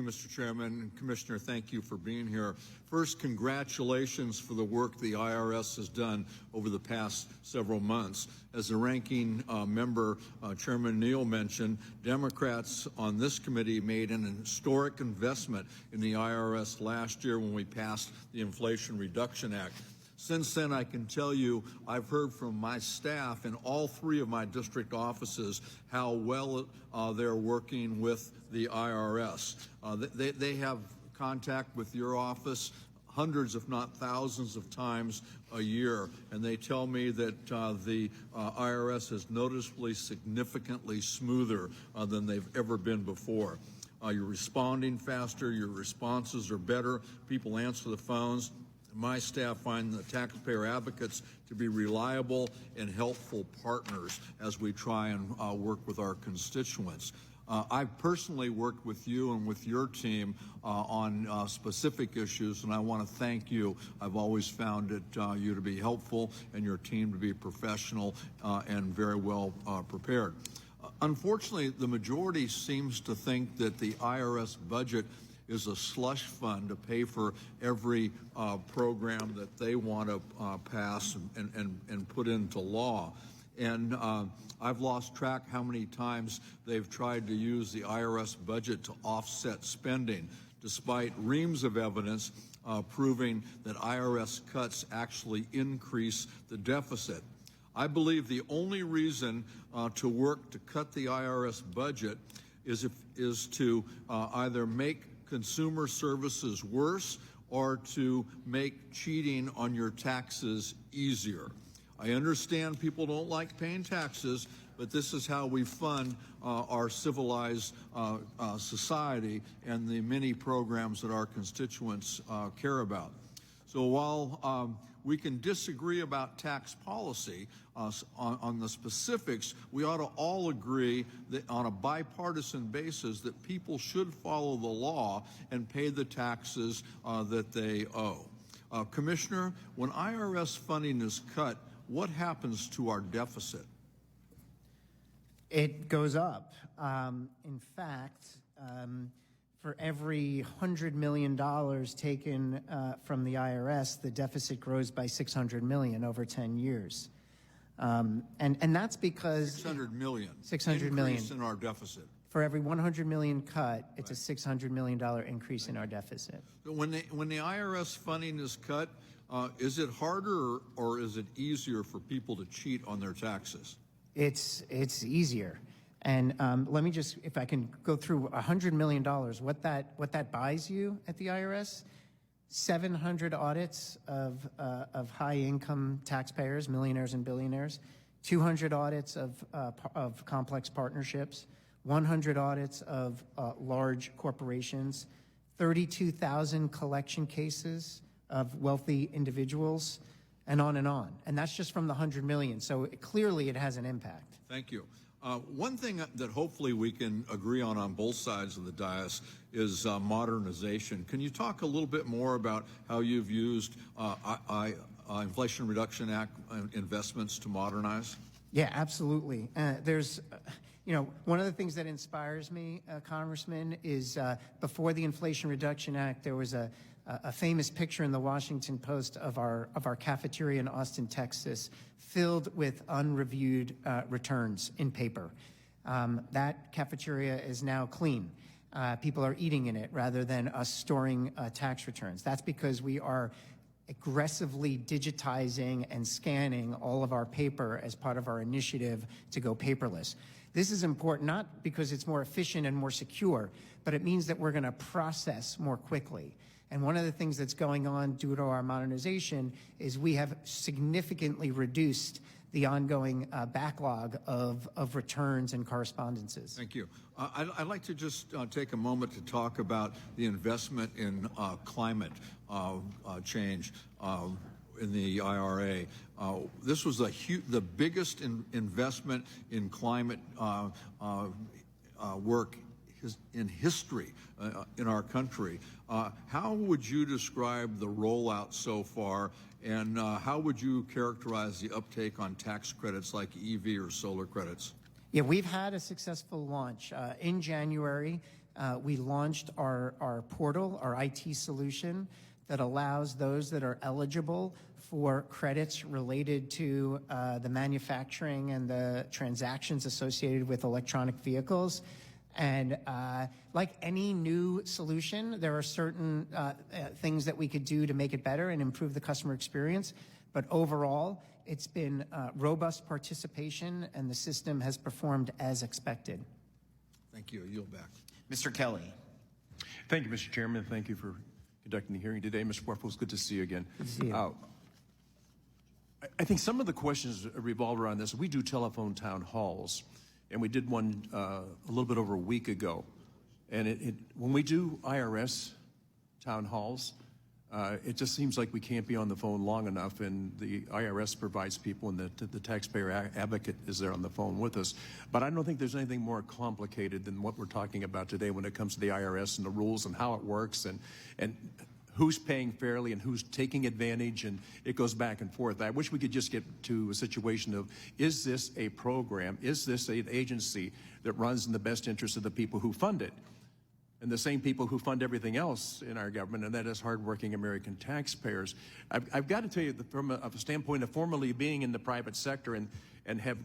Mr. Chairman. Commissioner, thank you for being here. First, congratulations for the work the IRS has done over the past several months. As the ranking member, Chairman Neal mentioned, Democrats on this committee made an historic investment in the IRS last year when we passed the Inflation Reduction Act. Since then, I can tell you I've heard from my staff in all three of my district offices how well they're working with the IRS. They have contact with your office hundreds, if not thousands of times a year, and they tell me that the IRS is noticeably significantly smoother than they've ever been before. You're responding faster, your responses are better, people answer the phones. My staff find the taxpayer advocates to be reliable and helpful partners as we try and work with our constituents. I've personally worked with you and with your team on specific issues, and I want to thank you. I've always found you to be helpful and your team to be professional and very well prepared. Unfortunately, the majority seems to think that the IRS budget is a slush fund to pay for every program that they want to pass and put into law. And I've lost track how many times they've tried to use the IRS budget to offset spending, despite reams of evidence proving that IRS cuts actually increase the deficit. I believe the only reason to work to cut the IRS budget is to either make consumer services worse or to make cheating on your taxes easier. I understand people don't like paying taxes, but this is how we fund our civilized society and the many programs that our constituents care about. So while we can disagree about tax policy on the specifics, we ought to all agree that on a bipartisan basis that people should follow the law and pay the taxes that they owe. Commissioner, when IRS funding is cut, what happens to our deficit? It goes up. In fact, for every $100 million taken from the IRS, the deficit grows by $600 million over 10 years. And that's because $600 million. $600 million increase in our deficit. For every $100 million cut, it's a $600 million increase in our deficit. So when the IRS funding is cut, is it harder or is it easier for people to cheat on their taxes? It's easier. And let me just, if I can go through $100 million, what that buys you at the IRS, 700 audits of high-income taxpayers, millionaires and billionaires, 200 audits of complex partnerships, 100 audits of large corporations, 32,000 collection cases of wealthy individuals, and on and on. And that's just from the 100 million. So clearly it has an impact. Thank you. One thing that hopefully we can agree on both sides of the dais is modernization. Can you talk a little bit more about how you've used Inflation Reduction Act investments to modernize? Yeah, absolutely. There's, one of the things that inspires me, Congressman, is before the Inflation Reduction Act, there was a famous picture in the Washington Post of our cafeteria in Austin, Texas, filled with unreviewed returns in paper. That cafeteria is now clean. People are eating in it rather than us storing tax returns. That's because we are aggressively digitizing and scanning all of our paper as part of our initiative to go paperless. This is important not because it's more efficient and more secure, but it means that we're going to process more quickly. And one of the things that's going on due to our modernization is we have significantly reduced the ongoing backlog of returns and correspondences. Thank you. I'd like to just take a moment to talk about the investment in climate change in the IRA. This was the biggest investment in climate work in history in our country. How would you describe the rollout so far, and how would you characterize the uptake on tax credits like EV or solar credits? Yeah, we've had a successful launch. In January, we launched our portal, our IT solution, that allows those that are eligible for credits related to the manufacturing and the transactions associated with electronic vehicles. And like any new solution, there are certain things that we could do to make it better and improve the customer experience. But overall, it's been robust participation, and the system has performed as expected. Thank you. I yield back. Mr. Kelly. Thank you, Mr. Chairman. Thank you for conducting the hearing today. Mr. Werfel, it's good to see you again. Good to see you. I think some of the questions revolve around this. We do telephone town halls, and we did one a little bit over a week ago. And when we do IRS town halls, it just seems like we can't be on the phone long enough, and the IRS provides people, and the taxpayer advocate is there on the phone with us. But I don't think there's anything more complicated than what we're talking about today when it comes to the IRS and the rules and how it works and who's paying fairly and who's taking advantage, and it goes back and forth. I wish we could just get to a situation of, is this a program, is this an agency that runs in the best interest of the people who fund it? And the same people who fund everything else in our government, and that is hardworking American taxpayers. I've got to tell you that from a standpoint of formerly being in the private sector and have,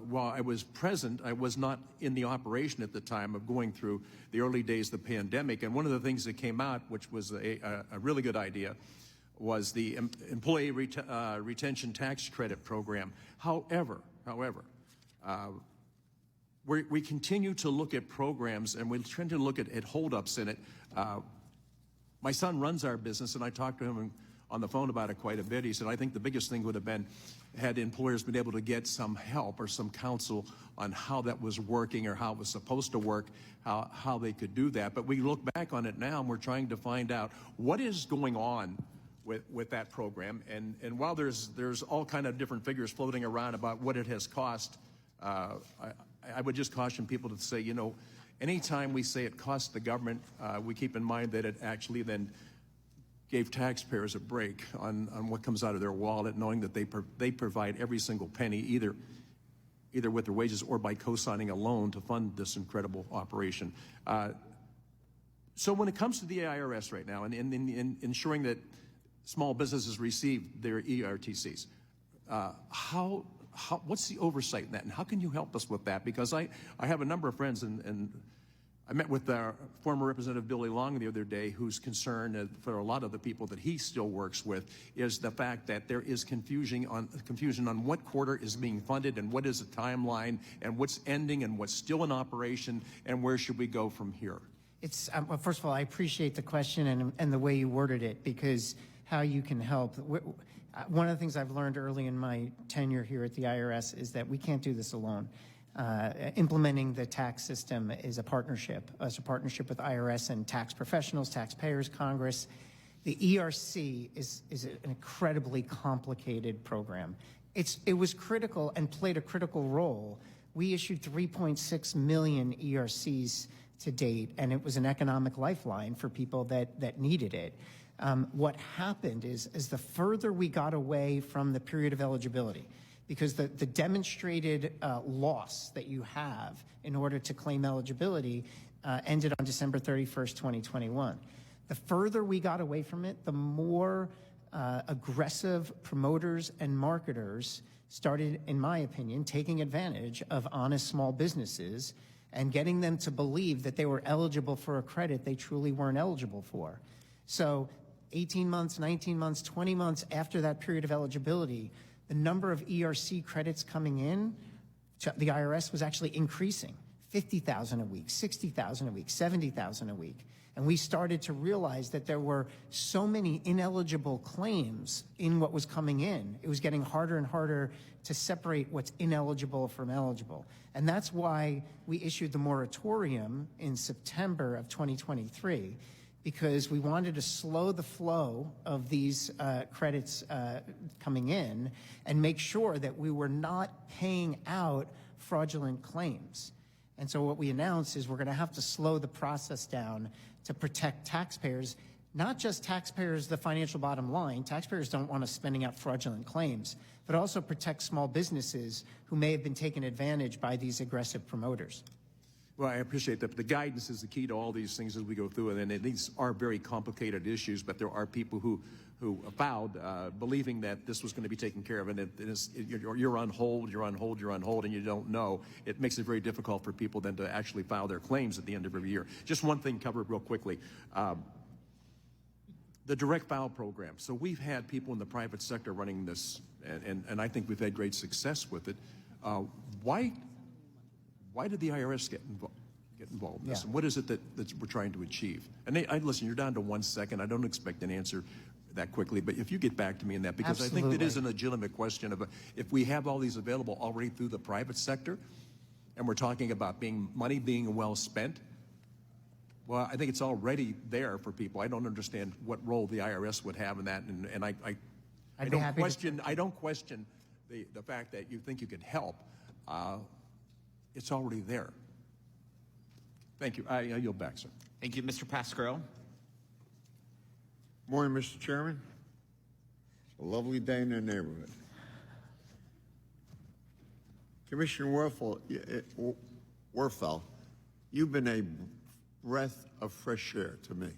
while I was present, I was not in the operation at the time of going through the early days of the pandemic. And one of the things that came out, which was a really good idea, was the employee retention tax credit program. However, we continue to look at programs, and we tend to look at holdups in it. My son runs our business, and I talked to him on the phone about it quite a bit. He said, I think the biggest thing would have been had employers been able to get some help or some counsel on how that was working or how it was supposed to work, how they could do that. But we look back on it now, and we're trying to find out what is going on with that program. And while there's all kind of different figures floating around about what it has cost, I would just caution people to say, anytime we say it costs the government, we keep in mind that it actually then gave taxpayers a break on what comes out of their wallet, knowing that they provide every single penny, either with their wages or by co-signing a loan to fund this incredible operation. So when it comes to the IRS right now and in ensuring that small businesses receive their ERTCs, what's the oversight in that, and how can you help us with that? Because I have a number of friends, and I met with our former Representative Billy Long the other day, who's concerned for a lot of the people that he still works with is the fact that there is confusion on what quarter is being funded and what is the timeline and what's ending and what's still in operation and where should we go from here. It's well, first of all, I appreciate the question and the way you worded it, because how you can help. One of the things I've learned early in my tenure here at the IRS is that we can't do this alone. Implementing the tax system is a partnership. It's a partnership with IRS and tax professionals, taxpayers, Congress. The ERC is an incredibly complicated program. It was critical and played a critical role. We issued 3.6 million ERCs to date, and it was an economic lifeline for people that needed it. What happened is the further we got away from the period of eligibility, because the demonstrated loss that you have in order to claim eligibility ended on December 31st, 2021. The further we got away from it, the more aggressive promoters and marketers started, in my opinion, taking advantage of honest small businesses and getting them to believe that they were eligible for a credit they truly weren't eligible for. So 18 months, 19 months, 20 months after that period of eligibility, the number of ERC credits coming in to the IRS was actually increasing. 50,000 a week, 60,000 a week, 70,000 a week. And we started to realize that there were so many ineligible claims in what was coming in. It was getting harder and harder to separate what's ineligible from eligible. And that's why we issued the moratorium in September of 2023, because we wanted to slow the flow of these credits coming in and make sure that we were not paying out fraudulent claims. And so what we announced is we're going to have to slow the process down to protect taxpayers, not just taxpayers, the financial bottom line. Taxpayers don't want us spending out fraudulent claims, but also protect small businesses who may have been taken advantage by these aggressive promoters. Well, I appreciate that. The guidance is the key to all these things as we go through it. And these are very complicated issues, but there are people who filed believing that this was going to be taken care of. And you're on hold, and you don't know. It makes it very difficult for people then to actually file their claims at the end of every year. Just one thing covered real quickly. The direct file program. So we've had people in the private sector running this, and I think we've had great success with it. Why did the IRS get involved in this? Yeah. And what is it that we're trying to achieve? And listen, you're down to 1 second. I don't expect an answer that quickly, but if you get back to me in that, because I think that is a legitimate question of if we have all these available already through the private sector, and we're talking about money being well spent, well, I think it's already there for people. I don't understand what role the IRS would have in that, and I don't question the fact that you think you could help. It's already there. Thank you. I yield back, sir. Thank you, Mr. Pasquarello. Morning, Mr. Chairman. It's a lovely day in the neighborhood. Commissioner Werfel, you've been a breath of fresh air to me.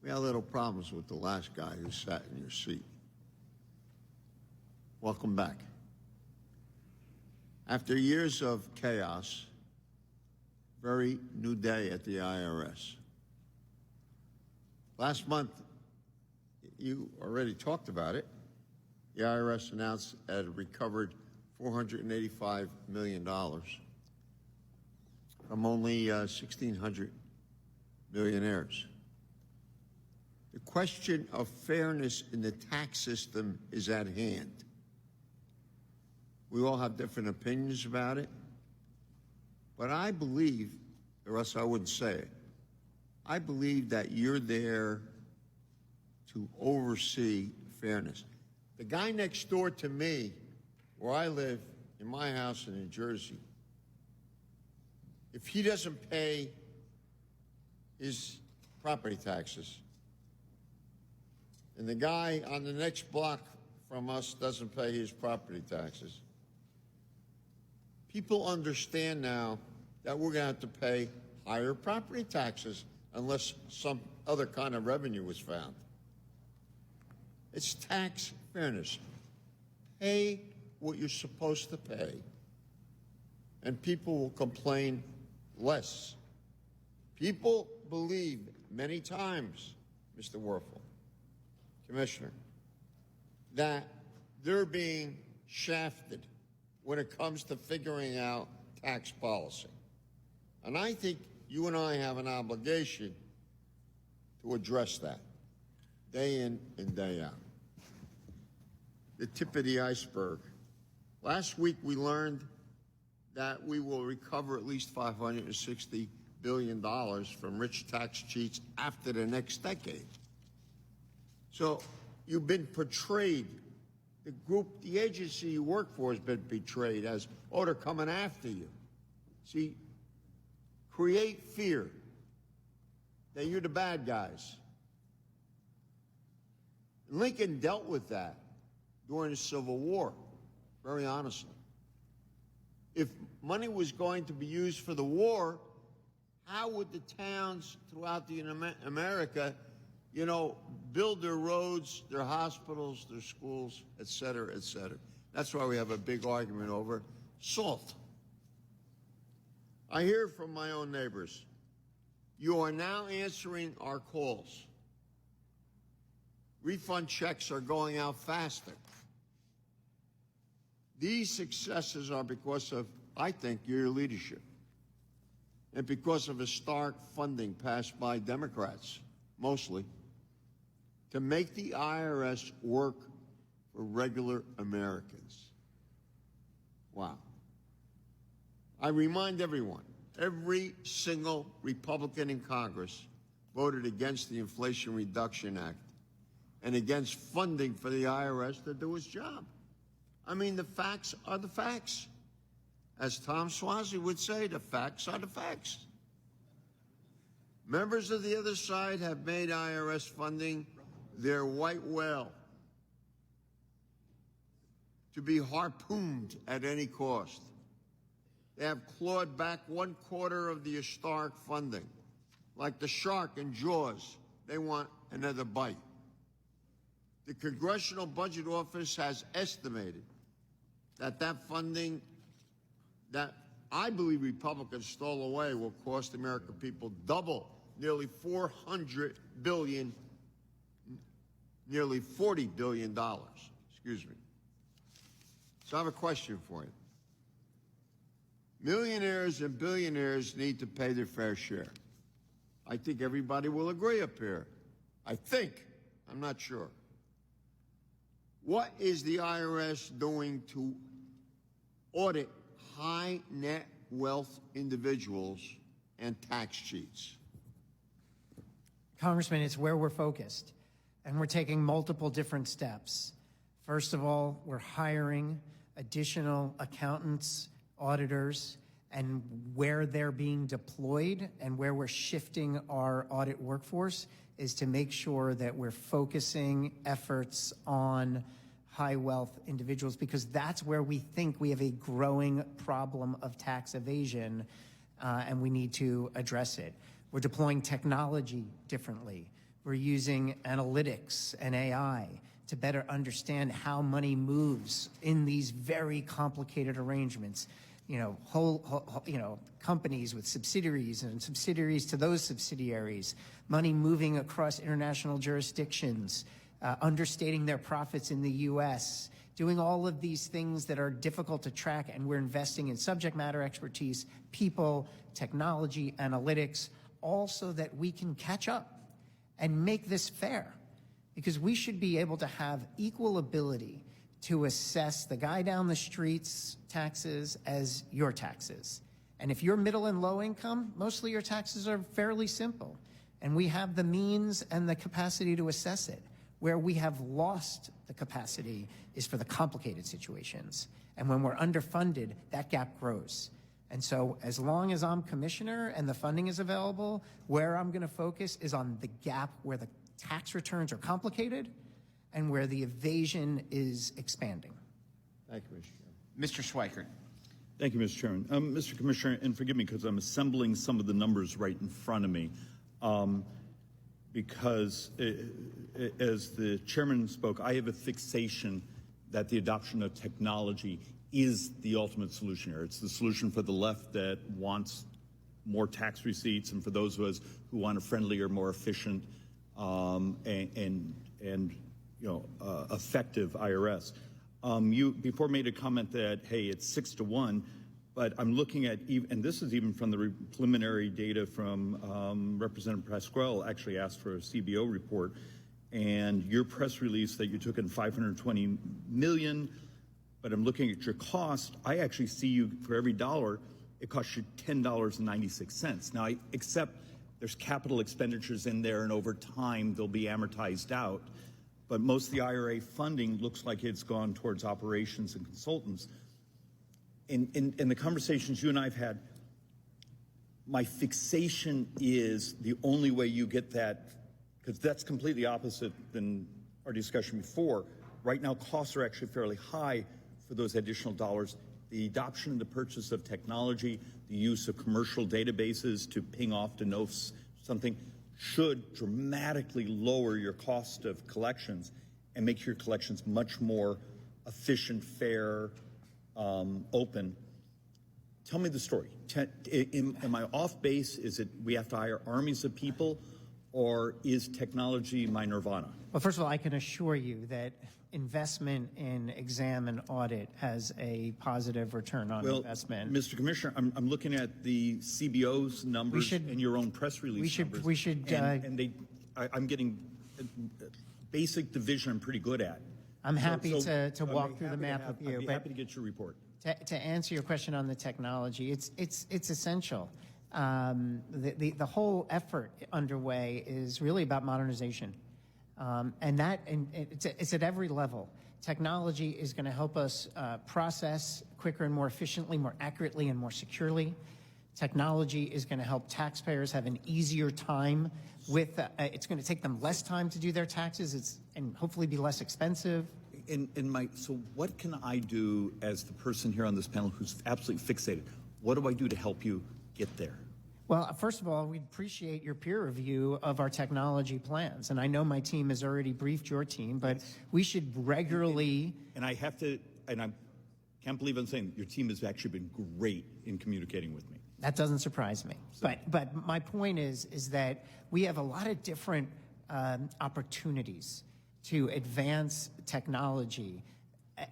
We had little problems with the last guy who sat in your seat. Welcome back. After years of chaos, very new day at the IRS. Last month, you already talked about it. The IRS announced it had recovered $485 million from only 1,600 millionaires. The question of fairness in the tax system is at hand. We all have different opinions about it, but I believe, or else I wouldn't say it, I believe that you're there to oversee fairness. The guy next door to me, where I live, in my house in New Jersey, if he doesn't pay his property taxes, and the guy on the next block from us doesn't pay his property taxes, people understand now that we're going to have to pay higher property taxes unless some other kind of revenue is found. It's tax fairness. Pay what you're supposed to pay, and people will complain less. People believe many times, Mr. Werfel, Commissioner, that they're being shafted when it comes to figuring out tax policy. And I think you and I have an obligation to address that day in and day out. The tip of the iceberg. Last week we learned that we will recover at least $560 billion from rich tax cheats after the next decade. So you've been portrayed, the agency you work for has been betrayed as, oh, they're coming after you. See, create fear that you're the bad guys. Lincoln dealt with that during the Civil War, very honestly. If money was going to be used for the war, how would the towns throughout America, build their roads, their hospitals, their schools, et cetera, et cetera? That's why we have a big argument over salt. I hear from my own neighbors, you are now answering our calls. Refund checks are going out faster. These successes are because of, I think, your leadership, and because of historic funding passed by Democrats, mostly, to make the IRS work for regular Americans. Wow. I remind everyone, every single Republican in Congress voted against the Inflation Reduction Act and against funding for the IRS to do its job. I mean, the facts are the facts. As Tom Suozzi would say, the facts are the facts. Members of the other side have made IRS funding their white whale to be harpooned at any cost. They have clawed back 1/4 of the historic funding. Like the shark in Jaws, they want another bite. The Congressional Budget Office has estimated that funding that I believe Republicans stole away will cost the American people double, nearly $400 billion, nearly $40 billion. Excuse me. So I have a question for you. Millionaires and billionaires need to pay their fair share. I think everybody will agree up here. I think. I'm not sure. What is the IRS doing to audit high net wealth individuals and tax cheats? Congressman, it's where we're focused, and we're taking multiple different steps. First of all, we're hiring additional accountants, auditors, and where they're being deployed and where we're shifting our audit workforce is to make sure that we're focusing efforts on high wealth individuals, because that's where we think we have a growing problem of tax evasion, and we need to address it. We're deploying technology differently. We're using analytics and AI to better understand how money moves in these very complicated arrangements. Companies with subsidiaries and subsidiaries to those subsidiaries, money moving across international jurisdictions, understating their profits in the U.S., doing all of these things that are difficult to track, and we're investing in subject matter expertise, people, technology, analytics, all so that we can catch up and make this fair, because we should be able to have equal ability to assess the guy down the street's taxes as your taxes. And if you're middle and low income, mostly your taxes are fairly simple, and we have the means and the capacity to assess it. Where we have lost the capacity is for the complicated situations. And when we're underfunded, that gap grows. And so as long as I'm commissioner and the funding is available, where I'm going to focus is on the gap where the tax returns are complicated and where the evasion is expanding. Thank you, Mr. Chairman. Mr. Schweikert. Thank you, Mr. Chairman. Mr. Commissioner, and forgive me because I'm assembling some of the numbers right in front of me. Because as the chairman spoke, I have a fixation that the adoption of technology is the ultimate solution here. It's the solution for the left that wants more tax receipts, and for those of us who want a friendlier, more efficient, effective IRS. You before made a comment that, hey, it's 6-1, but I'm looking at, and this is even from the preliminary data from Representative Pasquale actually asked for a CBO report, and your press release that you took in $520 million, but I'm looking at your cost, I actually see you, for every dollar, it costs you $10.96. Now, I accept there's capital expenditures in there, and over time, they'll be amortized out, but most of the IRA funding looks like it's gone towards operations and consultants. In the conversations you and I have had, my fixation is the only way you get that, because that's completely opposite than our discussion before. Right now, costs are actually fairly high for those additional dollars. The adoption and the purchase of technology, the use of commercial databases to ping off to know something should dramatically lower your cost of collections and make your collections much more efficient, fair, open. Tell me the story. Am I off base? Is it we have to hire armies of people, or is technology my nirvana? Well, first of all, I can assure you that investment in exam and audit has a positive return on investment. Mr. Commissioner, I'm looking at the CBO's numbers and your own press release numbers. We should. I'm getting basic division. I'm pretty good at. I'm happy to walk through the map with you. I'd be happy to get your report. To answer your question on the technology, it's essential. The whole effort underway is really about modernization, and it's at every level. Technology is going to help us process quicker and more efficiently, more accurately, and more securely. Technology is going to help taxpayers have an easier time with. It's going to take them less time to do their taxes. And hopefully be less expensive. So what can I do as the person here on this panel who's absolutely fixated? What do I do to help you get there? Well, first of all, we appreciate your peer review of our technology plans. And I know my team has already briefed your team, but we should regularly. And I have to, and I can't believe I'm saying your team has actually been great in communicating with me. That doesn't surprise me. But my point is that we have a lot of different opportunities to advance technology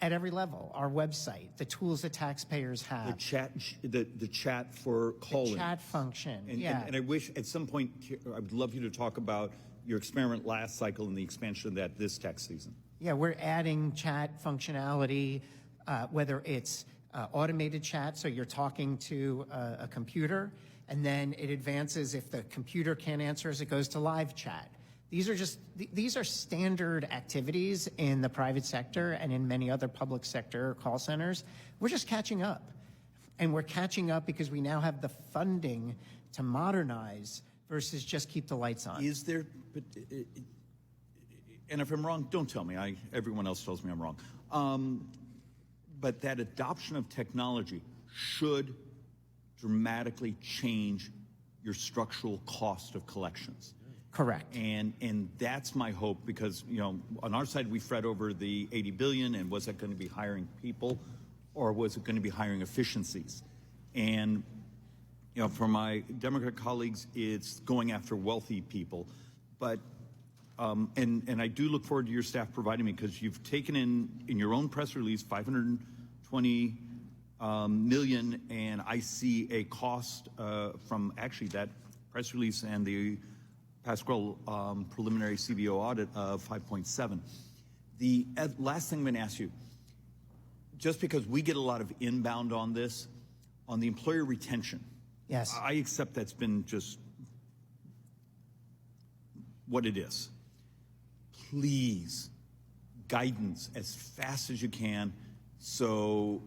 at every level. Our website, the tools that taxpayers have. The chat for calling. The chat function, And I wish at some point, I would love you to talk about your experiment last cycle and the expansion of that this tax season. Yeah, we're adding chat functionality, whether it's automated chat, so you're talking to a computer, and then it advances. If the computer can't answer us, it goes to live chat. These are standard activities in the private sector and in many other public sector call centers. We're just catching up. And we're catching up because we now have the funding to modernize versus just keep the lights on. Is there, and if I'm wrong, don't tell me. Everyone else tells me I'm wrong. But that adoption of technology should dramatically change your structural cost of collections. Correct. And that's my hope, because on our side we fret over the 80 billion, and was it going to be hiring people, or was it going to be hiring efficiencies? And for my Democrat colleagues, it's going after wealthy people. But and I do look forward to your staff providing me, because you've taken in your own press release 520 million, and I see a cost from actually that press release and the Pascrell preliminary CBO audit of 5.7. The last thing I'm going to ask you, just because we get a lot of inbound on this, on the employer retention. Yes. I accept that's been just what it is. Please, guidance as fast as you can, so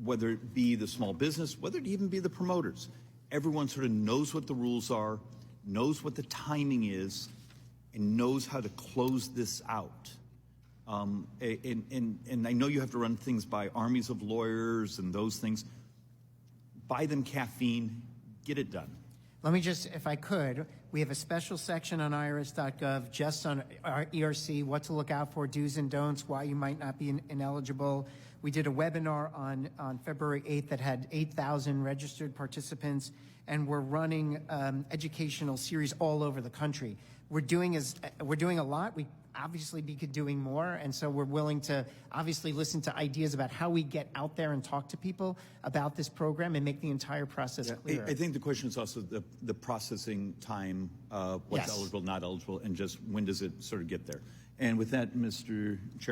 whether it be the small business, whether it even be the promoters, everyone sort of knows what the rules are, knows what the timing is, and knows how to close this out. And I know you have to run things by armies of lawyers and those things. Buy them caffeine, get it done. Let me just, if I could, we have a special section on irs.gov just on our ERC, what to look out for, do's and don'ts, why you might not be ineligible. We did a webinar on February 8th that had 8,000 registered participants, and we're running educational series all over the country. We're doing a lot. We obviously be doing more, and so we're willing to obviously listen to ideas about how we get out there and talk to people about this program and make the entire process clearer. I think the question is also the processing time, what's Yes. eligible, not eligible, and just when does it sort of get there. And with that, Mr. Chair,